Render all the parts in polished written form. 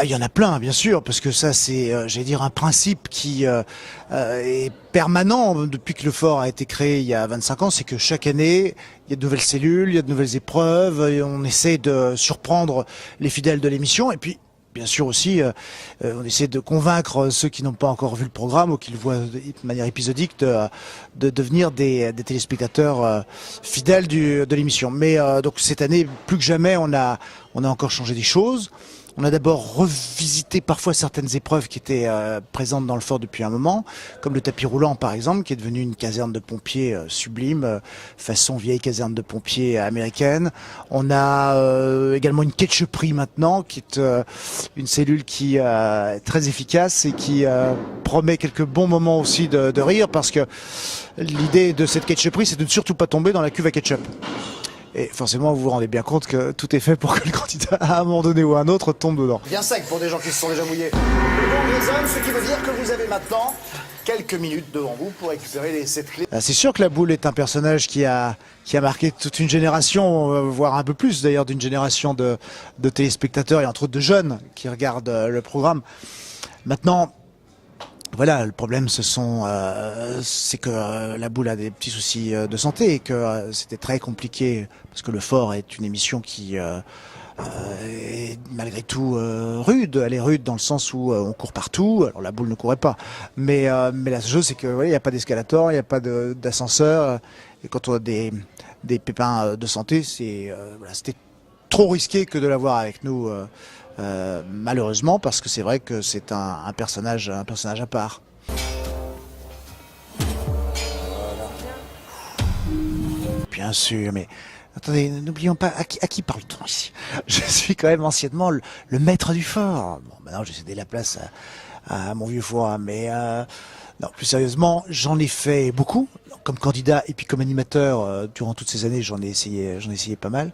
Ah, il y en a plein, bien sûr, parce que ça, c'est, j'allais dire, un principe qui est permanent depuis que le fort a été créé il y a 25 ans. C'est que chaque année, il y a de nouvelles cellules, il y a de nouvelles épreuves, et on essaie de surprendre les fidèles de l'émission. Et puis, bien sûr aussi, on essaie de convaincre ceux qui n'ont pas encore vu le programme ou qui le voient de manière épisodique de devenir des téléspectateurs fidèles de l'émission. Mais donc cette année, plus que jamais, on a encore changé des choses. On a d'abord revisité parfois certaines épreuves qui étaient présentes dans le fort depuis un moment, comme le tapis roulant par exemple, qui est devenu une caserne de pompiers sublime, façon vieille caserne de pompiers américaine. On a également une ketchuperie maintenant, qui est une cellule qui est très efficace et qui promet quelques bons moments aussi de rire, parce que l'idée de cette ketchuperie, c'est de ne surtout pas tomber dans la cuve à ketchup. Et forcément, vous vous rendez bien compte que tout est fait pour que le candidat, à un moment donné ou à un autre, tombe dedans. Bien sec pour des gens qui se sont déjà mouillés. Bon, les hommes, ce qui veut dire que vous avez maintenant quelques minutes devant vous pour récupérer les 7 clés. C'est sûr que la boule est un personnage qui a marqué toute une génération, voire un peu plus d'ailleurs, d'une génération de téléspectateurs et entre autres de jeunes qui regardent le programme. Maintenant, voilà, le problème, c'est que la boule a des petits soucis de santé et que c'était très compliqué, parce que le fort est une émission qui est malgré tout rude. Elle est rude dans le sens où on court partout. Alors la boule ne courait pas, mais la chose, c'est que il n'y a pas d'escalator, il n'y a pas d'ascenseur, et quand on a des pépins de santé, c'était trop risqué que de l'avoir avec nous. Malheureusement, parce que c'est vrai que c'est un personnage à part. Bien sûr, mais attendez, n'oublions pas à qui parle-t-on ici. Je suis quand même anciennement le maître du fort. Bon, maintenant j'ai cédé la place à mon vieux foie, mais non, plus sérieusement, j'en ai fait beaucoup comme candidat et puis comme animateur durant toutes ces années. J'en ai essayé pas mal.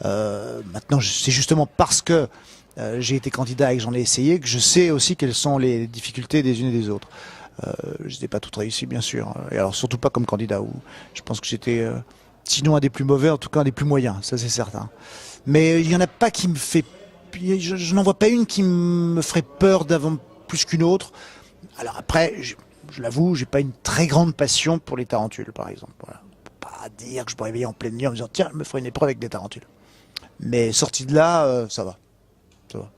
Maintenant, c'est justement parce que j'ai été candidat et que j'en ai essayé que je sais aussi quelles sont les difficultés des unes et des autres. Je n'ai pas toutes réussi, bien sûr, et alors surtout pas comme candidat, où je pense que j'étais sinon un des plus mauvais, en tout cas un des plus moyens, ça c'est certain. Mais il y en a pas qui me fait, je n'en vois pas une qui me ferait peur d'avant plus qu'une autre. Alors après, je l'avoue, j'ai pas une très grande passion pour les tarentules, par exemple. Voilà. Pas dire que je me réveiller en pleine nuit en me disant tiens, je me ferai une épreuve avec des tarentules. Mais sorti de là, ça va. Ça va.